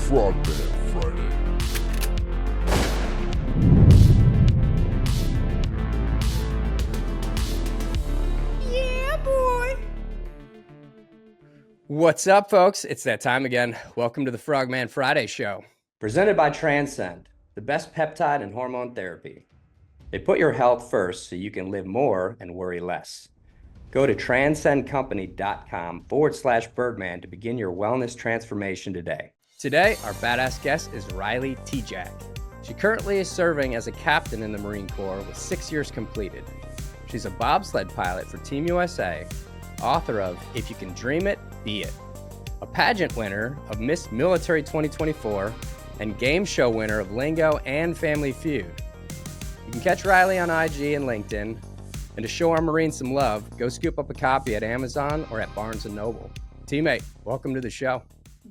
Frogman Friday. Yeah, boy. What's up, folks? It's that time again. Welcome to the Frogman Friday show. Presented by Transcend, the best peptide and hormone therapy. They put your health first so you can live more and worry less. Go to transcendcompany.com/Birdman to begin your wellness transformation today. Today, our badass guest is Riley Tejcek. She currently is serving as a captain in the Marine Corps with 6 years completed. She's a bobsled pilot for Team USA, author of If You Can Dream It, Be It, a pageant winner of Miss Military 2024, and game show winner of Lingo and Family Feud. You can catch Riley on IG and LinkedIn. And to show our Marines some love, go scoop up a copy at Amazon or at Barnes & Noble. Teammate, welcome to the show.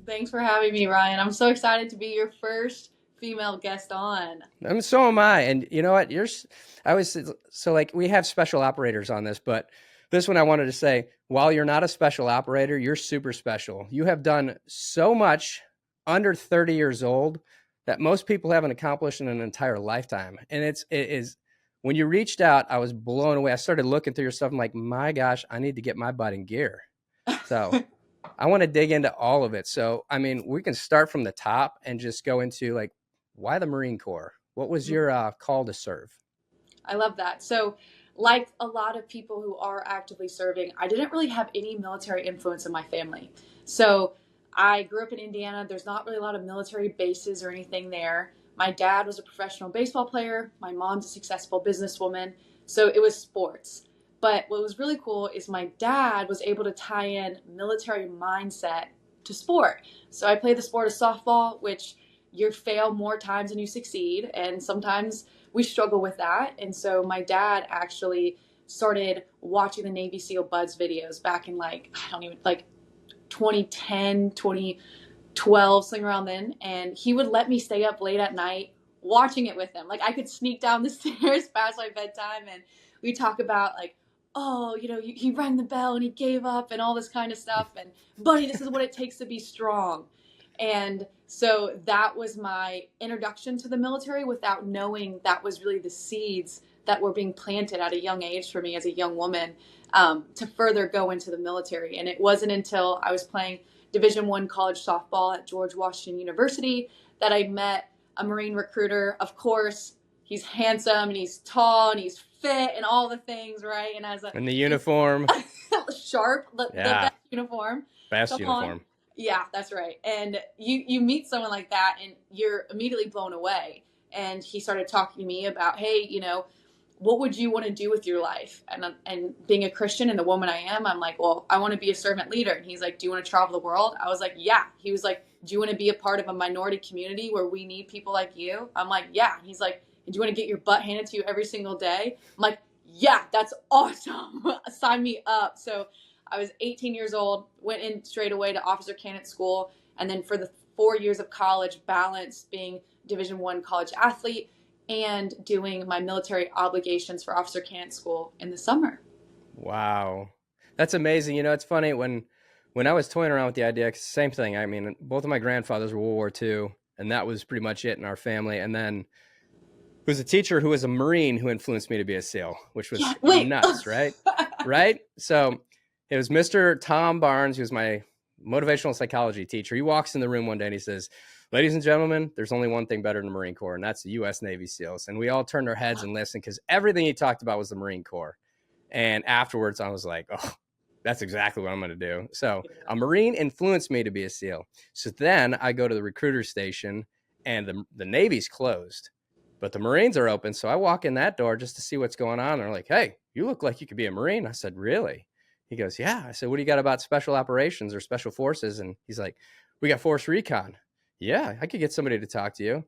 Thanks for having me, Ryan. I'm so excited to be your first female guest on. So am I. And you know what? We have special operators on this, but this one I wanted to say, while you're not a special operator, you're super special. You have done so much under 30 years old that most people haven't accomplished in an entire lifetime. And it is when you reached out, I was blown away. I started looking through your stuff. I'm like, my gosh, I need to get my butt in gear. So I want to dig into all of it. So, I mean, we can start from the top and just go into like, why the Marine Corps? What was your call to serve? I love that. So like a lot of people who are actively serving, I didn't really have any military influence in my family. So I grew up in Indiana. There's not really a lot of military bases or anything there. My dad was a professional baseball player. My mom's a successful businesswoman. So it was sports. But what was really cool is my dad was able to tie in military mindset to sport. So I played the sport of softball, which you fail more times than you succeed. And sometimes we struggle with that. And so my dad actually started watching the Navy SEAL Buds videos back in 2010, 2012, something around then. And he would let me stay up late at night watching it with him. Like I could sneak down the stairs past my bedtime and we talk about like, oh, he rang the bell and he gave up and all this kind of stuff. And buddy, this is what it takes to be strong. And so that was my introduction to the military without knowing that was really the seeds that were being planted at a young age for me as a young woman to further go into the military. And it wasn't until I was playing Division I college softball at George Washington University that I met a Marine recruiter. Of course, he's handsome and he's tall and he's fit and all the things, right? And in the uniform, sharp, the best uniform. Best uniform. Yeah, that's right. And you meet someone like that and you're immediately blown away. And he started talking to me about, hey, what would you want to do with your life? And being a Christian and the woman I am, I'm like, well, I want to be a servant leader. And he's like, do you want to travel the world? I was like, yeah. He was like, do you want to be a part of a minority community where we need people like you? I'm like, yeah. And he's like, do you want to get your butt handed to you every single day? I'm like, yeah, that's awesome. Sign me up. So I was 18 years old, went in straight away to officer candidate school. And then for the 4 years of college, balanced being Division I college athlete and doing my military obligations for officer candidate school in the summer. Wow. That's amazing. It's funny when I was toying around with the idea, same thing. I mean, both of my grandfathers were World War II, and that was pretty much it in our family. And then it was a teacher who was a Marine who influenced me to be a SEAL, which was nuts, right? Right? So it was Mr. Tom Barnes, who was my motivational psychology teacher. He walks in the room one day and he says, ladies and gentlemen, there's only one thing better than the Marine Corps, and that's the U.S. Navy SEALs. And we all turned our heads and listened because everything he talked about was the Marine Corps. And afterwards, I was like, oh, that's exactly what I'm going to do. So a Marine influenced me to be a SEAL. So then I go to the recruiter station, and the Navy's closed, but the Marines are open. So I walk in that door just to see what's going on. They're like, hey, you look like you could be a Marine. I said, really? He goes, yeah. I said, what do you got about special operations or special forces? And he's like, we got force recon. Yeah, I could get somebody to talk to you.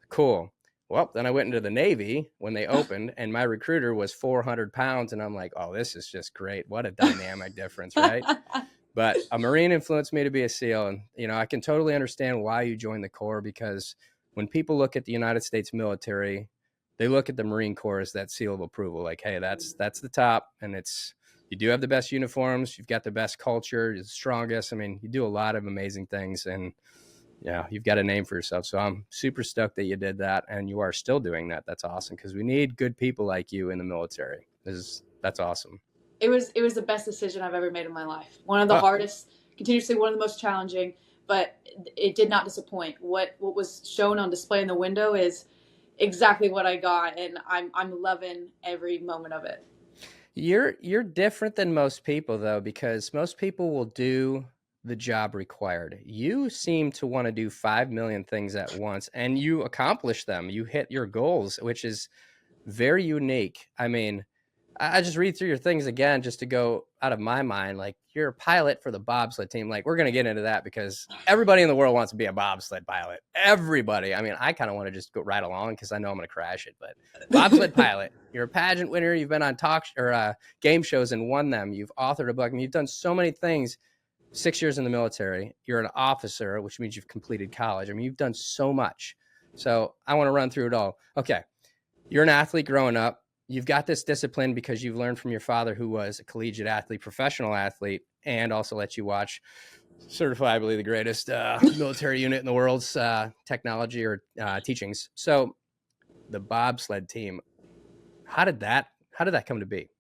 Cool. Well, then I went into the Navy when they opened, and my recruiter was 400 pounds. And I'm like, oh, this is just great. What a dynamic difference, right? But a Marine influenced me to be a SEAL. And, I can totally understand why you joined the Corps, because when people look at the United States military, they look at the Marine Corps as that seal of approval. Like, hey, that's the top. And you do have the best uniforms. You've got the best culture. You're the strongest. I mean, you do a lot of amazing things. And Yeah, you've got a name for yourself. So I'm super stoked that you did that and you are still doing that. That's awesome because we need good people like you in the military. That's awesome. It was the best decision I've ever made in my life. One of the Oh, hardest, continuously one of the most challenging, but it did not disappoint. What was shown on display in the window is exactly what I got, and I'm loving every moment of it. you're different than most people though, because most people will do the job required. You seem to want to do 5 million things at once and you accomplish them. You hit your goals, which is very unique. I mean, I just read through your things again just to go out of my mind. Like you're a pilot for the bobsled team. Like we're gonna get into that because everybody in the world wants to be a bobsled pilot. Everybody. I mean, I kind of want to just go right along because I know I'm gonna crash it. But bobsled pilot, you're a pageant winner. You've been on game shows and won them. You've authored a book. I mean, you've done so many things. 6 years in the military. You're an officer, which means you've completed college. I mean, you've done so much. So I want to run through it all. Okay, you're an athlete growing up. You've got this discipline because you've learned from your father, who was a collegiate athlete, professional athlete, and also let you watch certifiably the greatest military unit in the world's technology or teachings. So the bobsled team, how did that come to be?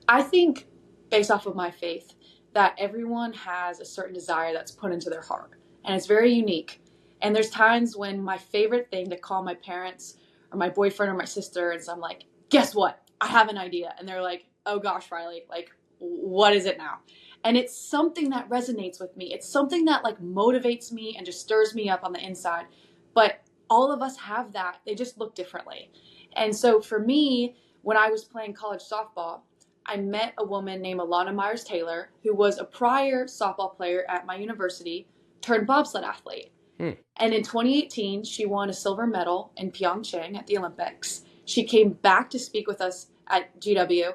I think, based off of my faith, that everyone has a certain desire that's put into their heart, and it's very unique. And there's times when my favorite thing to call my parents or my boyfriend or my sister, and so I'm like, guess what? I have an idea. And they're like, oh gosh, Riley, like, what is it now? And it's something that resonates with me. It's something that like motivates me and just stirs me up on the inside. But all of us have that. They just look differently. And so for me, when I was playing college softball, I met a woman named Alana Myers Taylor, who was a prior softball player at my university, turned bobsled athlete. Hmm. And in 2018, she won a silver medal in Pyeongchang at the Olympics. She came back to speak with us at GW.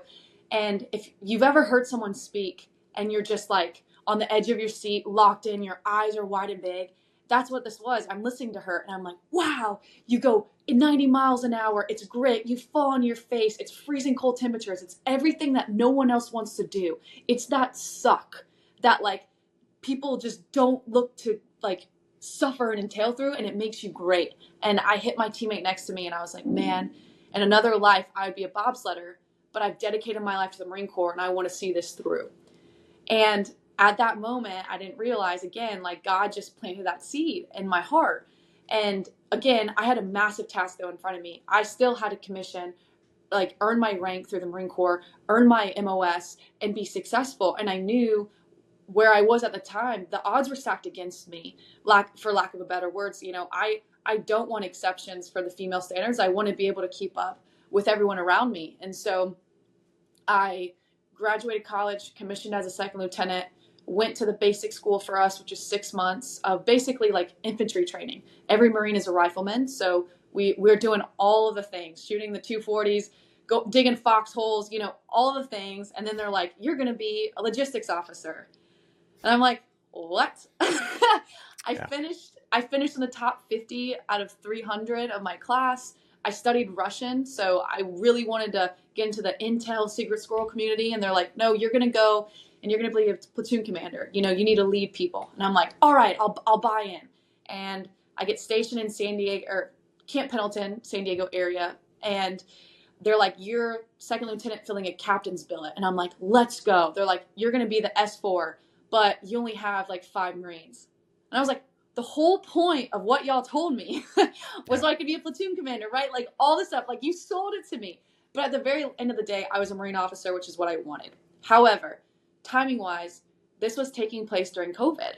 And if you've ever heard someone speak and you're just like on the edge of your seat, locked in, your eyes are wide and big, that's what this was. I'm listening to her and I'm like, wow, you go 90 miles an hour. It's grit. You fall on your face. It's freezing cold temperatures. It's everything that no one else wants to do. It's that suck that like people just don't look to like suffer and entail through, and it makes you great. And I hit my teammate next to me and I was like, man, in another life I would be a bobsledder, but I've dedicated my life to the Marine Corps and I want to see this through. And at that moment, I didn't realize, again, like God just planted that seed in my heart. And again, I had a massive task though in front of me. I still had a commission, like earn my rank through the Marine Corps, earn my MOS, and be successful. And I knew where I was at the time, the odds were stacked against me, for lack of a better words. You know, I don't want exceptions for the female standards. I want to be able to keep up with everyone around me. And so I graduated college, commissioned as a second lieutenant, went to the basic school for us, which is 6 months of basically like infantry training. Every Marine is a rifleman. So we're doing all of the things, shooting the 240s, go digging foxholes, you know, all the things. And then they're like, you're going to be a logistics officer. And I'm like, what? Yeah. I finished in the top 50 out of 300 of my class. I studied Russian, so I really wanted to get into the intel secret squirrel community. And they're like, no, you're going to go and you're going to be a platoon commander. You know, you need to lead people. And I'm like, all right, I'll buy in. And I get stationed in San Diego, or Camp Pendleton, San Diego area. And they're like, you're second lieutenant filling a captain's billet. And I'm like, let's go. They're like, you're going to be the S4, but you only have like 5 Marines. And I was like, the whole point of what y'all told me was so I could be a platoon commander, right? Like all this stuff, like you sold it to me. But at the very end of the day, I was a Marine officer, which is what I wanted. However, timing wise, this was taking place during COVID.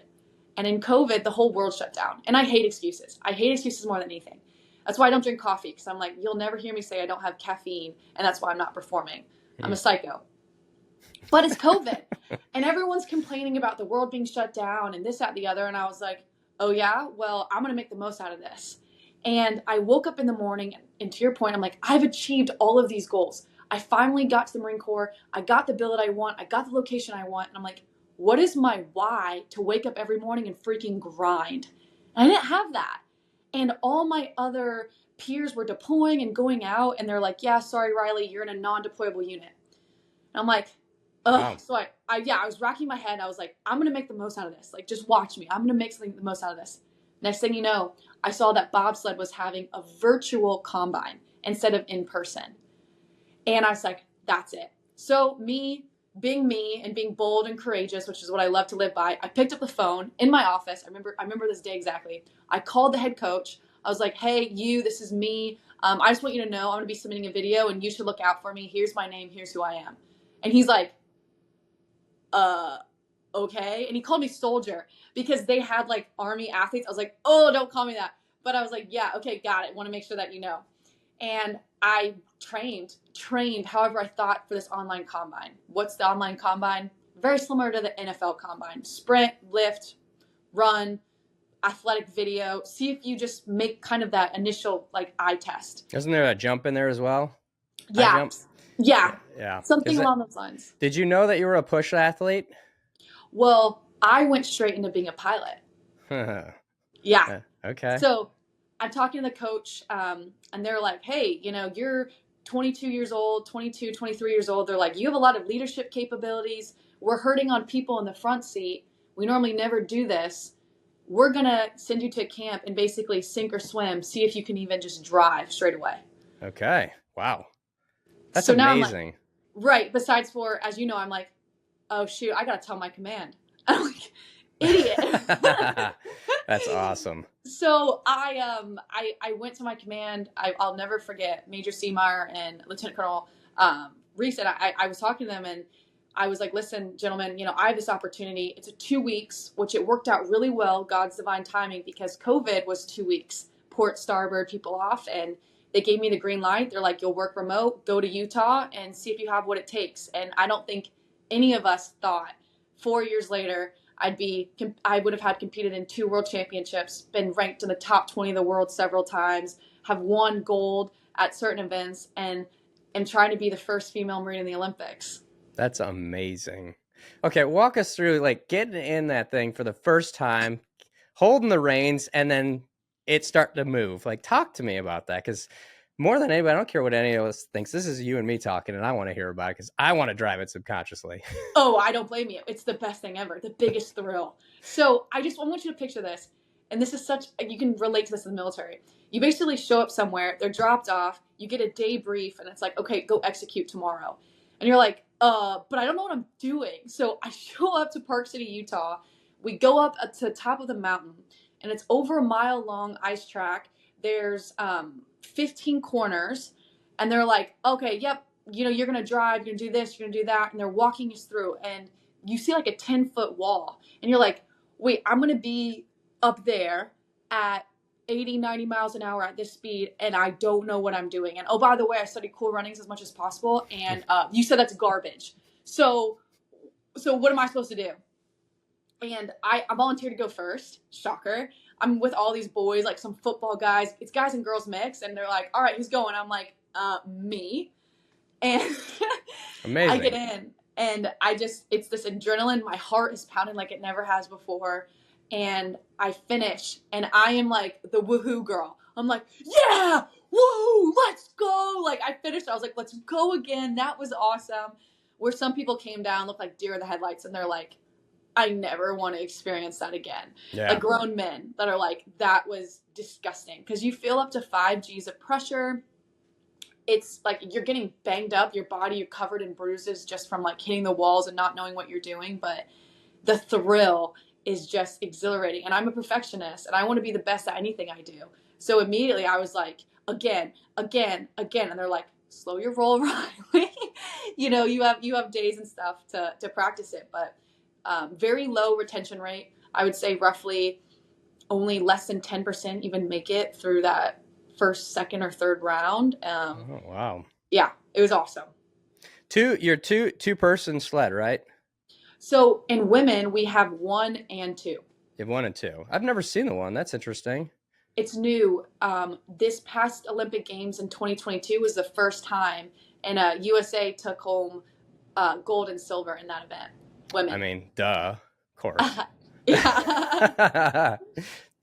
And in COVID, the whole world shut down. And I hate excuses. I hate excuses more than anything. That's why I don't drink coffee, because I'm like, you'll never hear me say I don't have caffeine, and that's why I'm not performing. I'm a psycho. But it's COVID, and everyone's complaining about the world being shut down and this, that, the other. And I was like, oh yeah, well, I'm going to make the most out of this. And I woke up in the morning, and to your point, I'm like, I've achieved all of these goals. I finally got to the Marine Corps. I got the billet I want. I got the location I want. And I'm like, what is my why to wake up every morning and freaking grind? And I didn't have that. And all my other peers were deploying and going out, and they're like, yeah, sorry, Riley, you're in a non-deployable unit. And I'm like, ugh. Wow. So I was racking my head. I was like, I'm going to make the most out of this. Like, just watch me. I'm going to make the most out of this. Next thing you know, I saw that bobsled was having a virtual combine instead of in person. And I was like, that's it. So me and being bold and courageous, which is what I love to live by, I picked up the phone in my office. I remember this day exactly. I called the head coach. I was like, hey, this is me. I just want you to know I'm going to be submitting a video and you should look out for me. Here's my name. Here's who I am. And he's like, okay. And he called me soldier because they had like army athletes. I was like, oh, don't call me that. But I was like, yeah, okay, got it. Want to make sure that you know. And I trained however I thought for this online combine. What's the online combine? Very similar to the NFL combine. Sprint, lift, run, athletic video. See if you just make kind of that initial like eye test. Isn't there a jump in there as well? Yeah. Jump? Yeah. Something along those lines. Did you know that you were a push athlete? Well, I went straight into being a pilot. Yeah. Okay. So I'm talking to the coach, and they're like, hey, you're 22 years old, 22, 23 years old. They're like, you have a lot of leadership capabilities. We're hurting on people in the front seat. We normally never do this. We're going to send you to a camp and basically sink or swim, see if you can even just drive straight away. Okay. Wow. That's so amazing. Now I'm like, right. Besides as you know, I'm like, oh, shoot, I got to tell my command. I'm like, idiot. That's awesome. So I went to my command. I'll never forget Major Seameyer and Lieutenant Colonel Reese. And I was talking to them and I was like, listen, gentlemen, I have this opportunity. It's a 2 weeks, which it worked out really well. God's divine timing, because COVID was 2 weeks, port starboard, people off. And they gave me the green light. They're like, you'll work remote, go to Utah and see if you have what it takes. And I don't think any of us thought 4 years later, I would have had competed in 2 world championships, been ranked in the top 20 of the world several times, have won gold at certain events, and trying to be the first female Marine in the Olympics. That's amazing. Okay, walk us through like getting in that thing for the first time, holding the reins, and then it start to move. Like, talk to me about that, because more than anybody, I don't care what any of us thinks. This is you and me talking, and I want to hear about it because I want to drive it subconsciously. Oh, I don't blame you. It's the best thing ever, the biggest thrill. So I want you to picture this, and this is you can relate to this in the military. You basically show up somewhere, they're dropped off, you get a day brief, and it's like, okay, go execute tomorrow. And you're like, but I don't know what I'm doing. So I show up to Park City, Utah. We go up to the top of the mountain, and it's over a mile-long ice track. There's 15 corners, and they're like, okay, yep, you're going to drive, you're going to do this, you're going to do that. And they're walking us through, and you see like a 10-foot wall. And you're like, wait, I'm going to be up there at 80, 90 miles an hour at this speed, and I don't know what I'm doing. And oh, by the way, I study cool runnings as much as possible, and you said that's garbage. So what am I supposed to do? And I volunteered to go first. Shocker. I'm with all these boys, like some football guys. It's guys and girls mix, and they're like, all right, who's going? I'm like, me. And Amazing. I get in, and it's this adrenaline. My heart is pounding like it never has before. And I finish, and I am like the woohoo girl. I'm like, yeah, woo, let's go. Like, I finished. I was like, let's go again. That was awesome. Where some people came down, looked like deer in the headlights, and they're like, I never want to experience that again. Yeah. Like grown men that are like, that was disgusting. Because you feel up to 5 G's of pressure. It's like you're getting banged up. Your body, you're covered in bruises just from like hitting the walls and not knowing what you're doing. But the thrill is just exhilarating. And I'm a perfectionist, and I want to be the best at anything I do. So immediately I was like, again. And they're like, slow your roll, Riley. You have days and stuff to practice it. But very low retention rate. I would say roughly only less than 10% even make it through that first, second, or third round. Oh, wow. Yeah, it was awesome. You're two-person sled, right? So in women, we have 1 and 2. You have 1 and 2. I've never seen the 1. That's interesting. It's new. This past Olympic Games in 2022 was the first time, and USA took home gold and silver in that event. Women. I mean, duh, of course. Yeah.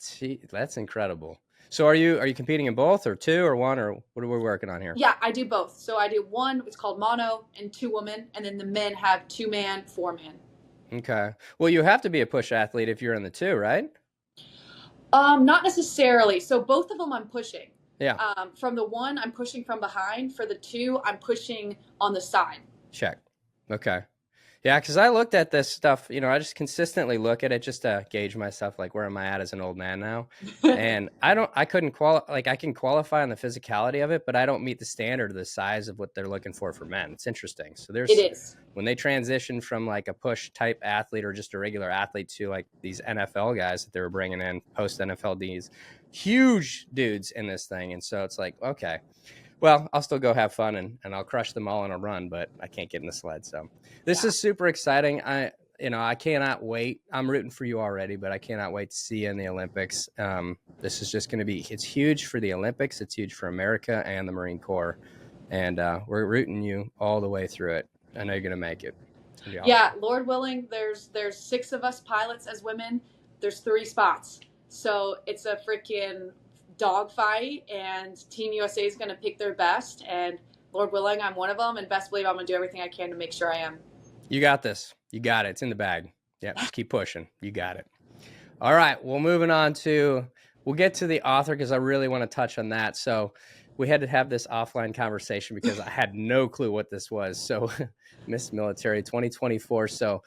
Gee, that's incredible. So are you competing in both, or 2, or 1, or what are we working on here? Yeah, I do both. So I do 1, it's called mono, and 2 women, and then the men have 2-man, 4-man. Okay. Well, you have to be a push athlete if you're in the 2, right? Not necessarily. So both of them I'm pushing. Yeah. From the one, I'm pushing from behind. For the two, I'm pushing on the side. Check. Okay. Yeah, because I looked at this stuff, I just consistently look at it just to gauge myself, like where am I at as an old man now? And I couldn't I can qualify on the physicality of it, but I don't meet the standard of the size of what they're looking for men. It's interesting. So It is. when they transition from like a push type athlete or just a regular athlete to like these NFL guys that they were bringing in post NFL Ds, huge dudes in this thing. And so it's like, okay, well, I'll still go have fun and I'll crush them all in a run, but I can't get in the sled. So this is super exciting. I cannot wait. I'm rooting for you already, but I cannot wait to see you in the Olympics. This is just going to be, it's huge for the Olympics. It's huge for America and the Marine Corps. And we're rooting you all the way through it. I know you're going to make it. Awesome. Yeah, Lord willing, there's 6 of us pilots as women. There's 3 spots. So it's a freaking dogfight, and Team USA is going to pick their best. And Lord willing, I'm one of them. And best believe I'm going to do everything I can to make sure I am. You got this. You got it. It's in the bag. Yeah, just keep pushing. You got it. All right. Well, moving on we'll get to the author because I really want to touch on that. So we had to have this offline conversation because I had no clue what this was. So Miss Military 2024. So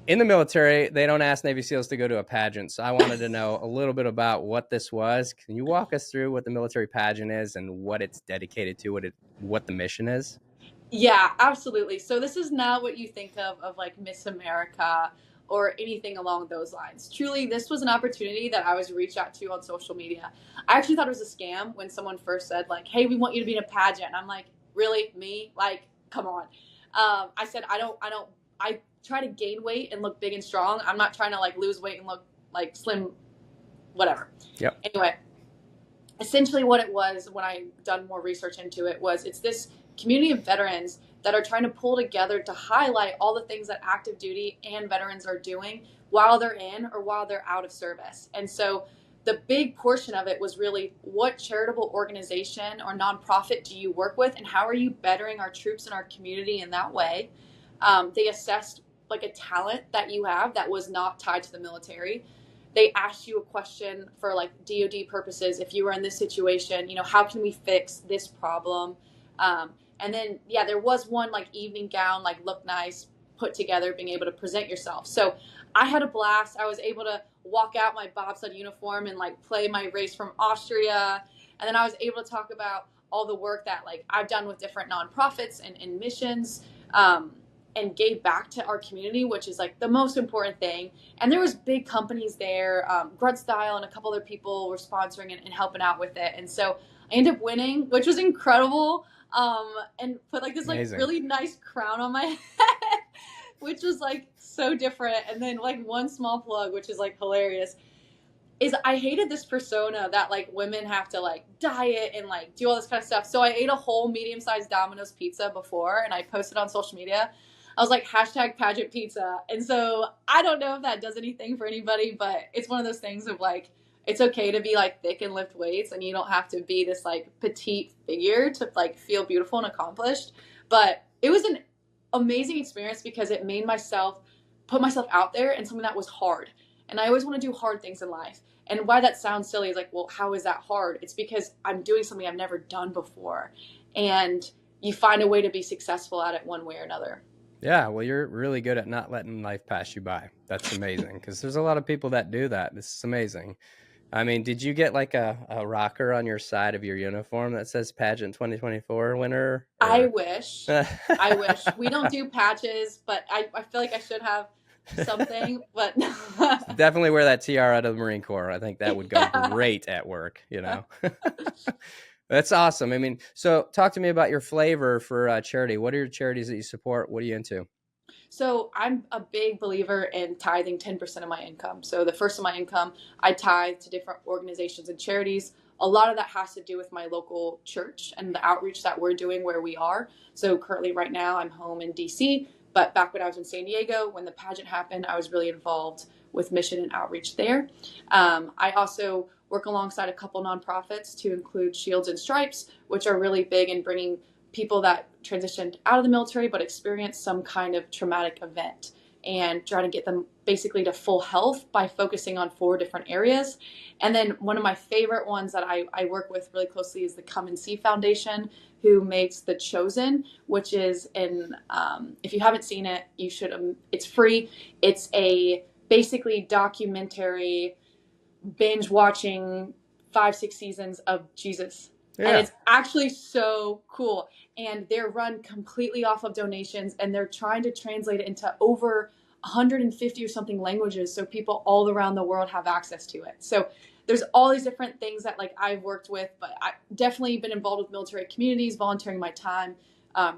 in the military, they don't ask Navy SEALs to go to a pageant. So I wanted to know a little bit about what this was. Can you walk us through what the military pageant is and what it's dedicated to, what the mission is? Yeah, absolutely. So this is not what you think of like Miss America or anything along those lines. Truly, this was an opportunity that I was reached out to on social media. I actually thought it was a scam when someone first said like, "Hey, we want you to be in a pageant." And I'm like, "Really? Me? Like, come on." I said, I try to gain weight and look big and strong. I'm not trying to like lose weight and look like slim, whatever. Yep. Anyway, essentially what it was when I done more research into it was it's this community of veterans that are trying to pull together to highlight all the things that active duty and veterans are doing while they're in or while they're out of service. And so the big portion of it was really what charitable organization or nonprofit do you work with and how are you bettering our troops in our community in that way. They assessed like a talent that you have that was not tied to the military. They asked you a question for like DoD purposes. If you were in this situation, how can we fix this problem? And then, yeah, there was one like evening gown, like look nice, put together, being able to present yourself. So I had a blast. I was able to walk out my bobsled uniform and like play my race from Austria. And then I was able to talk about all the work that like I've done with different nonprofits and missions, and gave back to our community, which is like the most important thing. And there was big companies there, Grunt Style and a couple other people were sponsoring and helping out with it. And so I ended up winning, which was incredible. And put like this like Amazing. really nice crown on my head, which was like so different. And then like one small plug, which is like hilarious, is I hated this persona that like women have to like diet and like do all this kind of stuff. So I ate a whole medium-sized Domino's pizza before and I posted on social media. I was like #pageant pizza. And so I don't know if that does anything for anybody, but it's one of those things of like, it's okay to be like thick and lift weights and you don't have to be this like petite figure to like feel beautiful and accomplished. But it was an amazing experience because it made put myself out there in something that was hard. And I always want to do hard things in life. And why that sounds silly is like, well, how is that hard? It's because I'm doing something I've never done before. And you find a way to be successful at it one way or another. Yeah, well, you're really good at not letting life pass you by. That's amazing because there's a lot of people that do that. This is amazing. I mean, did you get like a rocker on your side of your uniform that says Pageant 2024 winner? Or? I wish. I wish. We don't do patches, but I feel like I should have something. But definitely wear that tiara to the Marine Corps. I think that would go great at work, That's awesome. I mean, so talk to me about your flavor for charity. What are your charities that you support? What are you into? So I'm a big believer in tithing 10% of my income. So the first of my income, I tithe to different organizations and charities. A lot of that has to do with my local church and the outreach that we're doing where we are. So currently right now I'm home in DC, but back when I was in San Diego, when the pageant happened, I was really involved with mission and outreach there. I also work alongside a couple nonprofits to include Shields and Stripes, which are really big in bringing people that transitioned out of the military but experienced some kind of traumatic event and trying to get them basically to full health by focusing on 4 different areas. And then one of my favorite ones that I work with really closely is the Come and See Foundation, who makes The Chosen, which is if you haven't seen it, you should. It's free. It's a basically documentary, binge watching 5-6 seasons of Jesus. Yeah. And it's actually so cool. And they're run completely off of donations, and they're trying to translate it into over 150 or something languages, so people all around the world have access to it. So there's all these different things that like I've worked with, but I've definitely been involved with military communities, volunteering my time,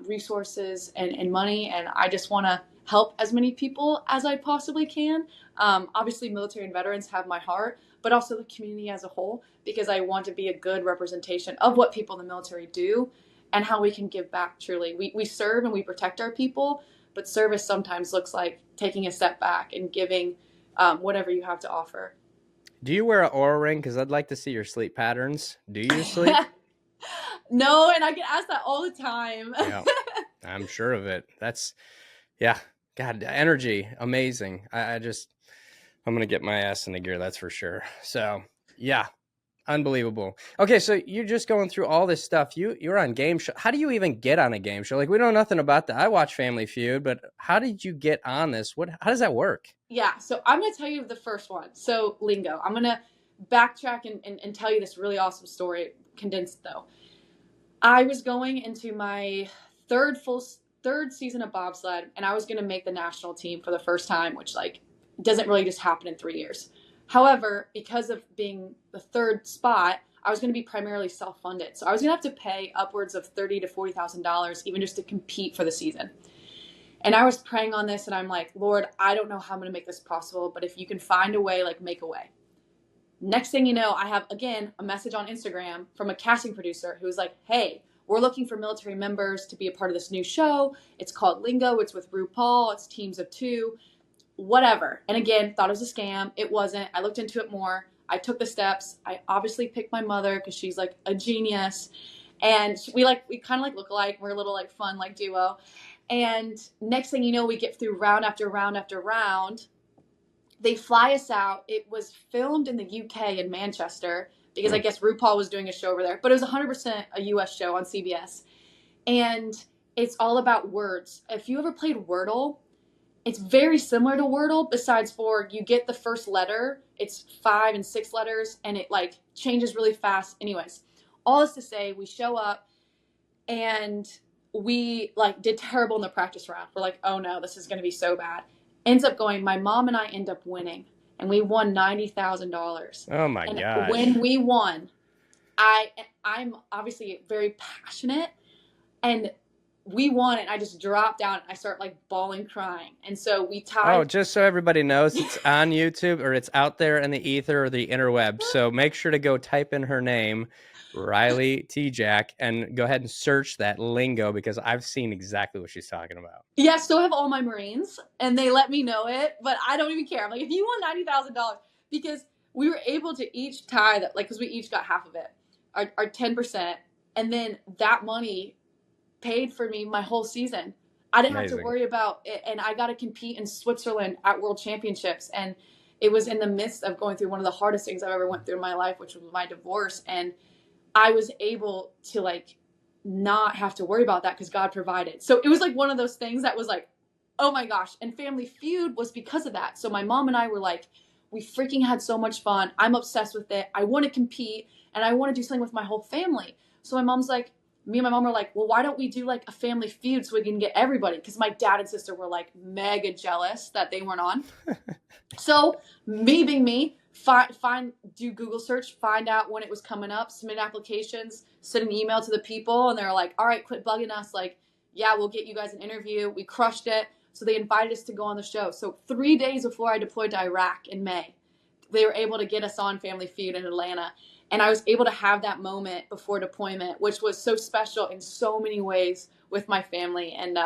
resources, and money. And I just want to help as many people as I possibly can. Obviously, military and veterans have my heart, but also the community as a whole, because I want to be a good representation of what people in the military do and how we can give back truly. We serve and we protect our people, but service sometimes looks like taking a step back and giving whatever you have to offer. Do you wear an Oura ring? Because I'd like to see your sleep patterns. Do you sleep? No, and I get asked that all the time. Yeah, I'm sure of it. God, energy, amazing. I'm going to get my ass in the gear, that's for sure. So, yeah, unbelievable. Okay, so you're just going through all this stuff. You're on game show. How do you even get on a game show? Like, we know nothing about that. I watch Family Feud, but how did you get on this? How does that work? Yeah, so I'm going to tell you the first one. So, Lingo. I'm going to backtrack and tell you this really awesome story, condensed though. I was going into my third season of bobsled, and I was going to make the national team for the first time, which like doesn't really just happen in 3 years. However, because of being the third spot, I was going to be primarily self-funded. So I was going to have to pay upwards of $30,000 to $40,000 even just to compete for the season. And I was praying on this, and I'm like, Lord, I don't know how I'm going to make this possible, but if you can find a way, like make a way. Next thing you know, I have, again, a message on Instagram from a casting producer who's like, hey, we're looking for military members to be a part of this new show. It's called Lingo. It's with RuPaul. It's teams of 2, whatever. And again, thought it was a scam. It wasn't. I looked into it more. I took the steps. I obviously picked my mother because she's like a genius. And we kind of like look alike. We're a little like fun, like duo. And next thing you know, we get through round after round after round. They fly us out. It was filmed in the UK in Manchester because I guess RuPaul was doing a show over there. But it was 100% a US show on CBS. And it's all about words. If you ever played Wordle, it's very similar to Wordle, besides for you get the first letter. It's 5 and 6 letters, and it like changes really fast. Anyways, all this to say, we show up, and we like did terrible in the practice round. We're like, oh no, this is going to be so bad. Ends up going, my mom and I end up winning, and we won $90,000. Oh my gosh. When we won, I'm obviously very passionate, and we won, and I just dropped down, and I start like bawling, crying. And so we tied. Oh, just so everybody knows, it's on YouTube, or it's out there in the ether or the interweb. So make sure to go type in her name, Riley Tejcek, and go ahead and search that Lingo, because I've seen exactly what she's talking about. Yeah, so have all my Marines, and they let me know it, but I don't even care. I'm like, if you won $90,000, because we were able to each tie that, like, because we each got half of it, our 10%, and then that money paid for me my whole season. I didn't have to worry about it, and I got to compete in Switzerland at World Championships, and it was in the midst of going through one of the hardest things I've ever went through in my life, which was my divorce, and I was able to like not have to worry about that because God provided. So it was like one of those things that was like, oh my gosh. And Family Feud was because of that. So my mom and I were like, we freaking had so much fun. I'm obsessed with it. I want to compete, and I want to do something with my whole family. So my mom's like, me and my mom were like, well, why don't we do like a Family Feud so we can get everybody? Because my dad and sister were like mega jealous that they weren't on. So me being me, do Google search, find out when it was coming up, submit applications, send an email to the people, and they're like, all right, quit bugging us. Like, yeah, we'll get you guys an interview. We crushed it. So they invited us to go on the show. So 3 days before I deployed to Iraq in May, they were able to get us on Family Feud in Atlanta. And I was able to have that moment before deployment, which was so special in so many ways with my family. And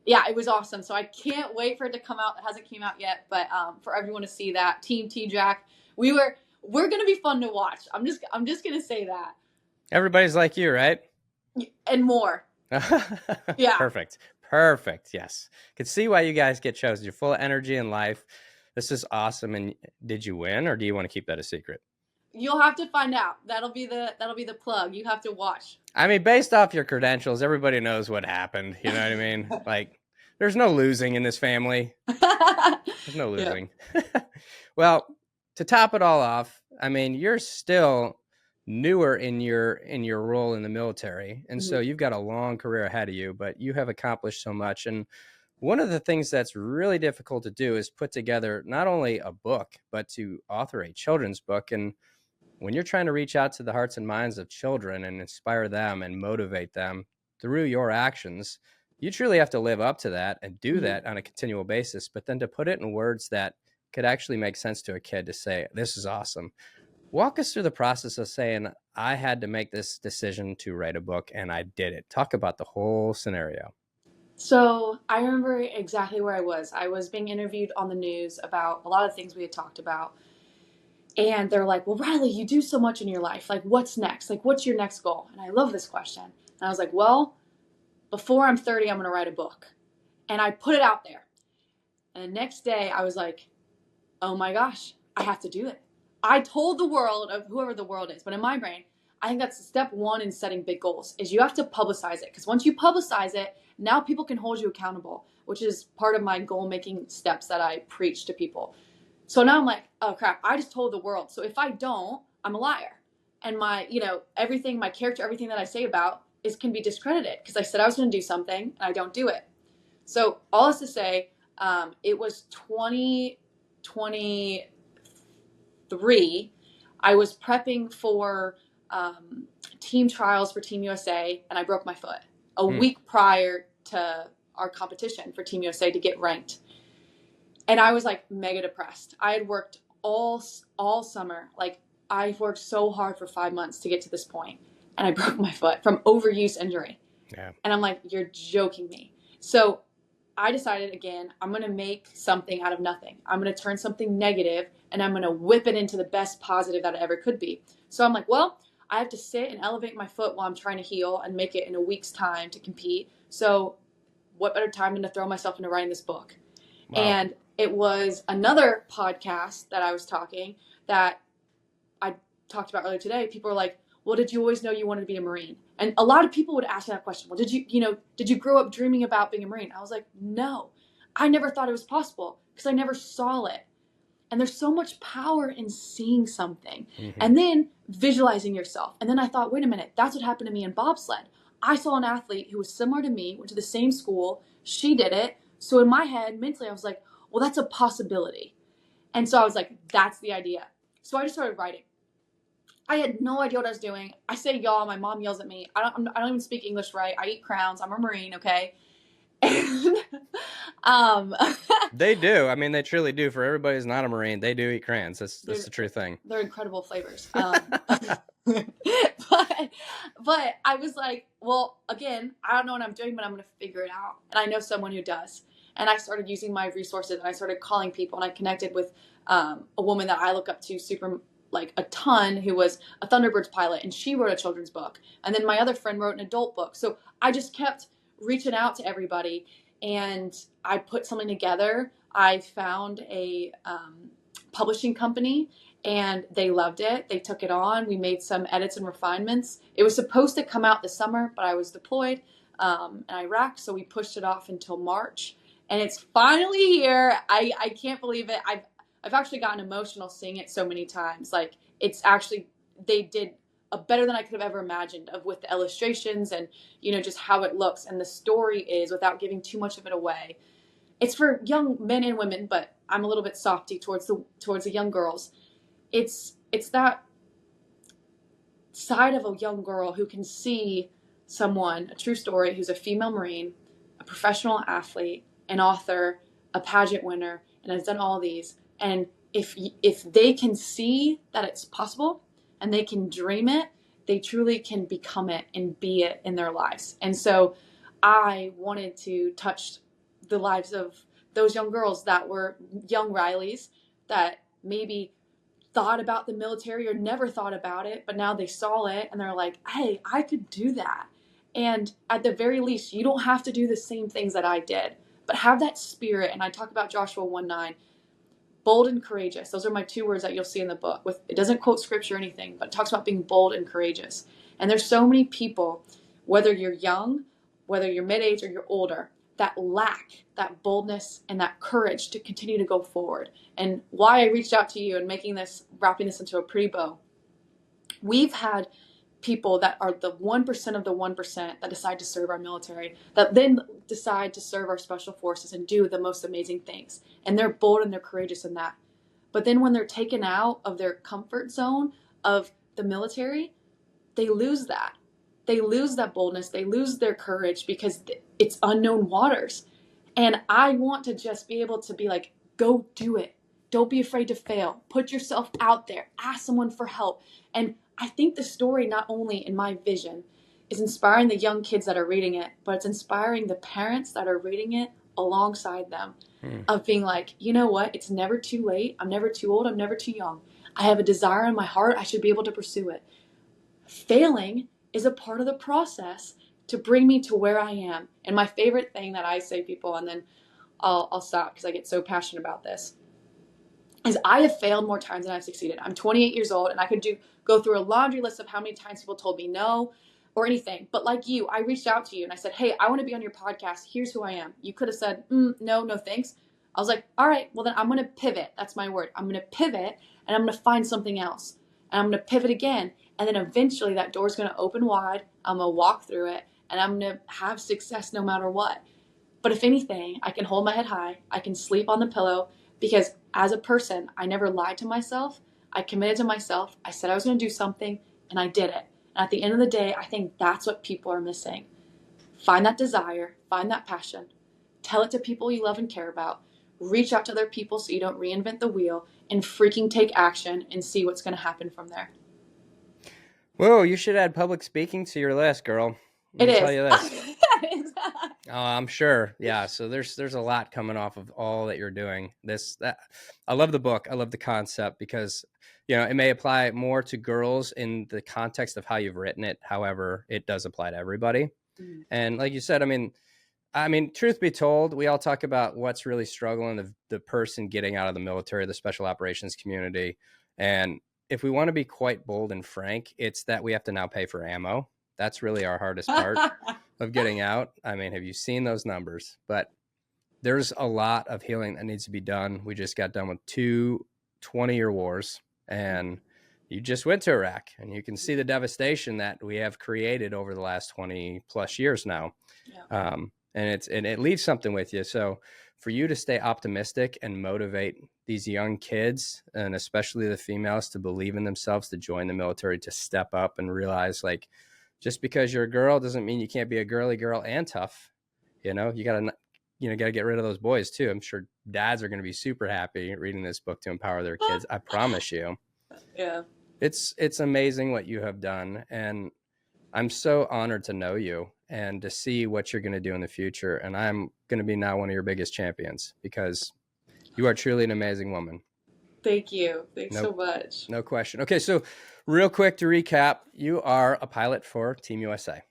yeah, it was awesome. So I can't wait for it to come out. It hasn't came out yet, but for everyone to see that. Team Tejcek, we're going to be fun to watch. I'm just going to say that. Everybody's like you, right? And more. Yeah. Perfect. Yes. Could see why you guys get chosen. You're full of energy and life. This is awesome. And did you win, or do you want to keep that a secret? You'll have to find out. That'll be the plug. You have to watch. I mean, based off your credentials, everybody knows what happened. You know what I mean? Like, there's no losing in this family. There's no losing. Well, to top it all off, I mean, you're still newer in your role in the military, and so you've got a long career ahead of you, but you have accomplished so much. And one of the things that's really difficult to do is put together not only a book, but to author a children's book. And when you're trying to reach out to the hearts and minds of children and inspire them and motivate them through your actions, you truly have to live up to that and do that on a continual basis. But then to put it in words that could actually make sense to a kid, to say, this is awesome. Walk us through the process of saying, I had to make this decision to write a book and I did it. Talk about the whole scenario. So I remember exactly where I was. I was being interviewed on the news about a lot of things we had talked about. And they're like, well, Riley, you do so much in your life. Like, what's next? Like, what's your next goal? And I love this question. And I was like, well, before I'm 30, I'm going to write a book. And I put it out there. And the next day I was like, oh my gosh, I have to do it. I told the world, of whoever the world is, but in my brain, I think that's step one in setting big goals, is you have to publicize it. Because once you publicize it, now people can hold you accountable, which is part of my goal-making steps that I preach to people. So now I'm like, oh crap, I just told the world. So if I don't, I'm a liar. And my, everything, my character, everything that I say about can be discredited because I said I was going to do something and I don't do it. So all this to say, it was 2023. I was prepping for team trials for Team USA, and I broke my foot a week prior to our competition for Team USA to get ranked. And I was like mega depressed. I had worked all summer. Like, I've worked so hard for 5 months to get to this point, and I broke my foot from overuse injury. Yeah. And I'm like, you're joking me. So I decided, again, I'm going to make something out of nothing. I'm going to turn something negative and I'm going to whip it into the best positive that it ever could be. So I'm like, well, I have to sit and elevate my foot while I'm trying to heal and make it in a week's time to compete. So what better time than to throw myself into writing this book? Wow. And it was another podcast that I was talking that I talked about earlier today. People were like, well, did you always know you wanted to be a Marine? And a lot of people would ask that question. Well, did you grow up dreaming about being a Marine? I was like, no, I never thought it was possible because I never saw it. And there's so much power in seeing something and then visualizing yourself. And then I thought, wait a minute, that's what happened to me in bobsled. I saw an athlete who was similar to me, went to the same school. She did it. So in my head, mentally, I was like, well, that's a possibility. And so I was like, that's the idea. So I just started writing. I had no idea what I was doing. I say y'all, my mom yells at me. I don't even speak English right. I eat crowns. I'm a Marine, okay? And, they do. I mean, they truly do. For everybody who's not a Marine, they do eat crayons. That's the true thing. They're incredible flavors. But I was like, well, again, I don't know what I'm doing, but I'm going to figure it out. And I know someone who does. And I started using my resources, and I started calling people, and I connected with a woman that I look up to a ton, who was a Thunderbirds pilot, and she wrote a children's book. And then my other friend wrote an adult book. So I just kept reaching out to everybody, and I put something together. I found a publishing company, and they loved it. They took it on. We made some edits and refinements. It was supposed to come out this summer, but I was deployed in Iraq, so we pushed it off until March. And it's finally here. I can't believe it. I've actually gotten emotional seeing it so many times. Like, it's actually, they did a better than I could have ever imagined with the illustrations and, just how it looks. And the story is, without giving too much of it away, it's for young men and women, but I'm a little bit softy towards the young girls. It's that side of a young girl who can see someone, a true story, who's a female Marine, a professional athlete, an author, a pageant winner, and has done all these. And if they can see that it's possible and they can dream it, they truly can become it and be it in their lives. And so I wanted to touch the lives of those young girls that were young Rileys that maybe thought about the military or never thought about it, but now they saw it and they're like, hey, I could do that. And at the very least, you don't have to do the same things that I did, but have that spirit. And I talk about Joshua 1:9. Bold and courageous. Those are my 2 words that you'll see in the book. It doesn't quote scripture or anything, but it talks about being bold and courageous. And there's so many people, whether you're young, whether you're mid-age or you're older, that lack that boldness and that courage to continue to go forward. And why I reached out to you and wrapping this into a pretty bow. We've had people that are the 1% of the 1% that decide to serve our military, that then decide to serve our special forces and do the most amazing things. And they're bold and they're courageous in that. But then when they're taken out of their comfort zone of the military, they lose that. They lose that boldness. They lose their courage because it's unknown waters. And I want to just be able to be like, go do it. Don't be afraid to fail. Put yourself out there. Ask someone for help. And I think the story, not only in my vision, is inspiring the young kids that are reading it, but it's inspiring the parents that are reading it alongside them of being like, you know what? It's never too late. I'm never too old. I'm never too young. I have a desire in my heart. I should be able to pursue it. Failing is a part of the process to bring me to where I am. And my favorite thing that I say, people, and then I'll stop because I get so passionate about this, is I have failed more times than I've succeeded. I'm 28 years old, and I could go through a laundry list of how many times people told me no or anything. But like you, I reached out to you and I said, hey, I want to be on your podcast. Here's who I am. You could have said, no thanks. I was like, all right, well then I'm going to pivot. That's my word. I'm going to pivot and I'm going to find something else. And I'm going to pivot again. And then eventually that door's going to open wide. I'm going to walk through it and I'm going to have success no matter what. But if anything, I can hold my head high. I can sleep on the pillow because as a person, I never lied to myself. I committed to myself. I said I was going to do something and I did it. And at the end of the day, I think that's what people are missing. Find that desire, find that passion, tell it to people you love and care about, reach out to other people so you don't reinvent the wheel, and freaking take action and see what's going to happen from there. Whoa, you should add public speaking to your list, girl. Let me tell you this. Oh, I'm sure. Yeah. So there's a lot coming off of all that you're doing. I love the book. I love the concept because, it may apply more to girls in the context of how you've written it. However, it does apply to everybody. Mm-hmm. And like you said, I mean, truth be told, we all talk about what's really struggling the person getting out of the military, the special operations community. And if we want to be quite bold and frank, it's that we have to now pay for ammo. That's really our hardest part of getting out. I mean, have you seen those numbers? But there's a lot of healing that needs to be done. We just got done with 2 20-year wars, and you just went to Iraq, and you can see the devastation that we have created over the last 20 plus years now. Yeah. And it leaves something with you. So for you to stay optimistic and motivate these young kids, and especially the females, to believe in themselves, to join the military, to step up and realize, like, just because you're a girl doesn't mean you can't be a girly girl and tough. You gotta get rid of those boys too. I'm sure dads are going to be super happy reading this book to empower their kids. I promise you. Yeah. It's amazing what you have done. And I'm so honored to know you and to see what you're going to do in the future. And I'm going to be now one of your biggest champions because you are truly an amazing woman. Thank you. Thanks so much. No question. Okay. So real quick to recap, you are a pilot for Team USA.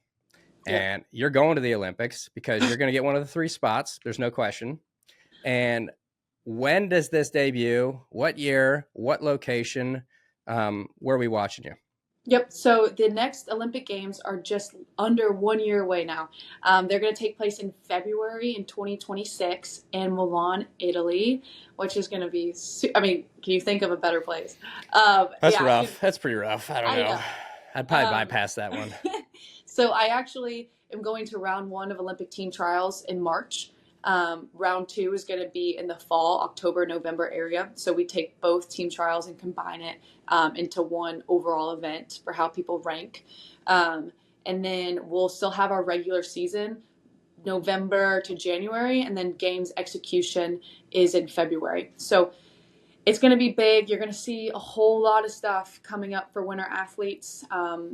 And you're going to the Olympics because you're going to get one of the 3 spots. There's no question. And when does this debut? What year? What location? Where are we watching you? Yep. So the next Olympic Games are just under 1 year away now. They're going to take place in February in 2026 in Milan, Italy, which is going to be, can you think of a better place? That's rough. That's pretty rough. I don't know. I'd probably bypass that one. So I actually am going to round 1 of Olympic team trials in March. Round 2 is going to be in the fall, October, November area. So we take both team trials and combine it into one overall event for how people rank. And then we'll still have our regular season, November to January, and then games execution is in February. So it's going to be big. You're going to see a whole lot of stuff coming up for winter athletes,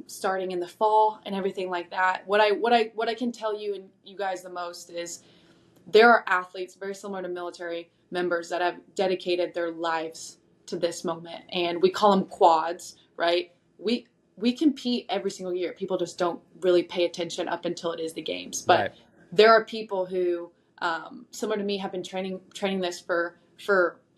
starting in the fall and everything like that. What I can tell you and you guys the most is there are athletes very similar to military members that have dedicated their lives to this moment, and we call them quads, right? We compete every single year. People just don't really pay attention up until it is the games. But right. There are people who, similar to me, have been training this for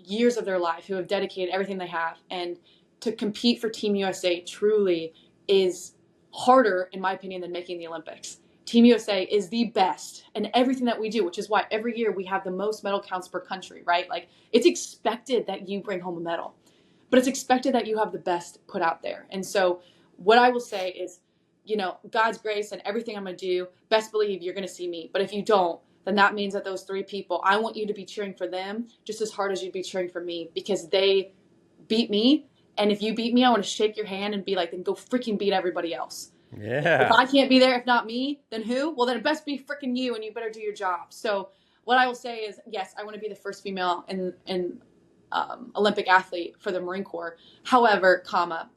years of their life, who have dedicated everything they have. And to compete for Team USA truly is harder, in my opinion, than making the Olympics. Team USA is the best in everything that we do, which is why every year we have the most medal counts per country, right? Like, it's expected that you bring home a medal, but it's expected that you have the best put out there. And so what I will say is, you know, God's grace and everything I'm going to do, best believe you're going to see me. But if you don't, then that means that those 3 people, I want you to be cheering for them just as hard as you'd be cheering for me, because they beat me. And if you beat me, I want to shake your hand and be like, then go freaking beat everybody else. Yeah. If I can't be there, if not me, then who? Well, then it best be freaking you, and you better do your job. So what I will say is, yes, I want to be the first female in Olympic athlete for the Marine Corps. However,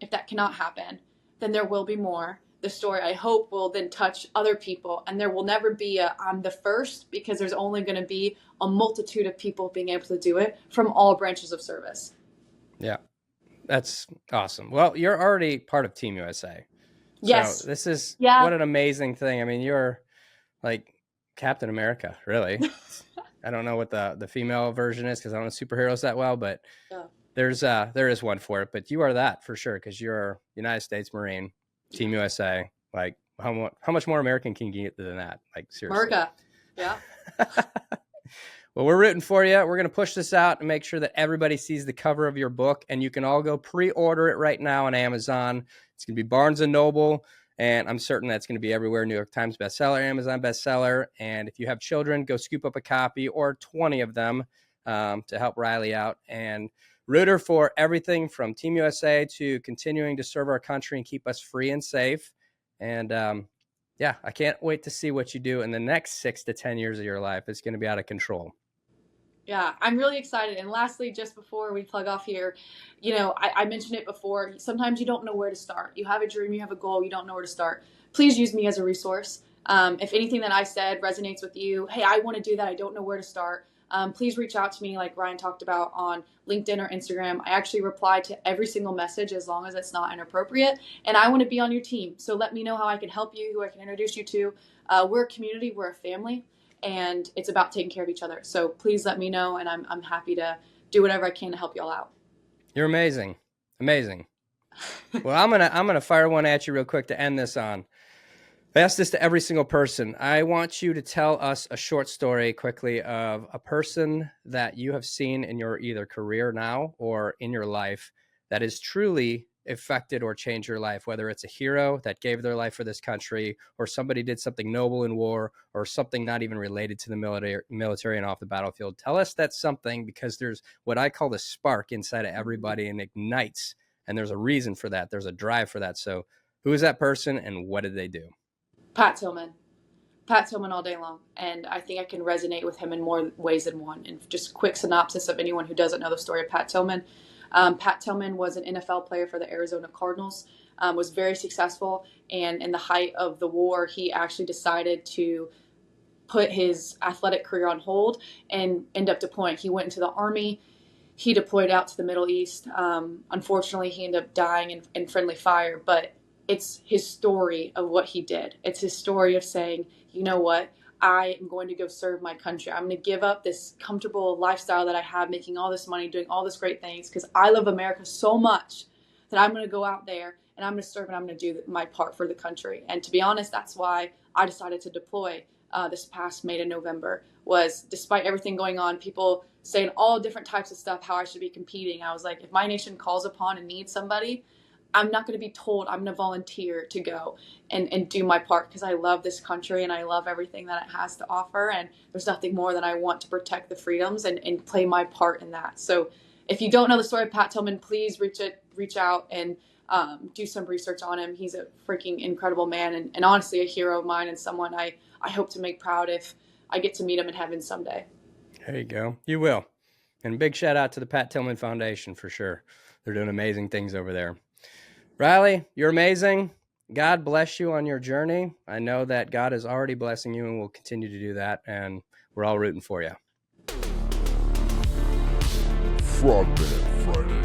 if that cannot happen, then there will be more. The story, I hope, will then touch other people, and there will never be I'm the first, because there's only going to be a multitude of people being able to do it from all branches of service. Yeah, that's awesome. Well, you're already part of Team USA. Yes. So this is what an amazing thing. I mean, you're like Captain America, really. I don't know what the female version is, because I don't know superheroes that well, but there is one for it. But you are that for sure, because you're United States Marine, Team USA. Like, how much more American can you get than that? Like, seriously. America. Yeah. Well, we're rooting for you. We're going to push this out and make sure that everybody sees the cover of your book, and you can all go pre-order it right now on Amazon. It's going to be Barnes & Noble, and I'm certain that's going to be everywhere. New York Times bestseller, Amazon bestseller. And if you have children, go scoop up a copy or 20 of them to help Riley out. And root her for everything from Team USA to continuing to serve our country and keep us free and safe. And I can't wait to see what you do in the next 6 to 10 years of your life. It's going to be out of control. Yeah, I'm really excited. And lastly, just before we plug off here, you know, I mentioned it before. Sometimes you don't know where to start. You have a dream, you have a goal, you don't know where to start. Please use me as a resource. If anything that I said resonates with you, hey, I want to do that, I don't know where to start. Please reach out to me, like Ryan talked about, on LinkedIn or Instagram. I actually reply to every single message as long as it's not inappropriate. And I want to be on your team. So let me know how I can help you, who I can introduce you to. We're a community, we're a family, and it's about taking care of each other. So please let me know, and I'm happy to do whatever I can to help y'all out. You're amazing. Amazing. Well, I'm gonna fire one at you real quick to end this on. I ask this to every single person. I want you to tell us a short story quickly of a person that you have seen in your either career now or in your life that has truly affected or changed your life, whether it's a hero that gave their life for this country, or somebody did something noble in war, or something not even related to the military and off the battlefield. Tell us that something, because there's what I call the spark inside of everybody and ignites, and there's a reason for that. There's a drive for that. So who is that person and what did they do? Pat Tillman. Pat Tillman all day long. And I think I can resonate with him in more ways than one. And just quick synopsis of anyone who doesn't know the story of Pat Tillman. Pat Tillman was an NFL player for the Arizona Cardinals, was very successful. And in the height of the war, he actually decided to put his athletic career on hold and end up deploying. He went into the Army. He deployed out to the Middle East. Unfortunately, he ended up dying in friendly fire. But it's his story of what he did. It's his story of saying, you know what? I am going to go serve my country. I'm going to give up this comfortable lifestyle that I have, making all this money, doing all this great things, because I love America so much that I'm going to go out there and I'm going to serve and I'm going to do my part for the country. And to be honest, that's why I decided to deploy this past May to November, was despite everything going on, people saying all different types of stuff, how I should be competing. I was like, if my nation calls upon and needs somebody, I'm not going to be told. I'm going to volunteer to go and do my part, because I love this country and I love everything that it has to offer. And there's nothing more than I want to protect the freedoms and play my part in that. So if you don't know the story of Pat Tillman, please reach out and do some research on him. He's a freaking incredible man and honestly a hero of mine, and someone I hope to make proud if I get to meet him in heaven someday. There you go. You will. And big shout out to the Pat Tillman Foundation for sure. They're doing amazing things over there. Riley, you're amazing. God bless you on your journey. I know that God is already blessing you and will continue to do that, and we're all rooting for you. Frogman Friday.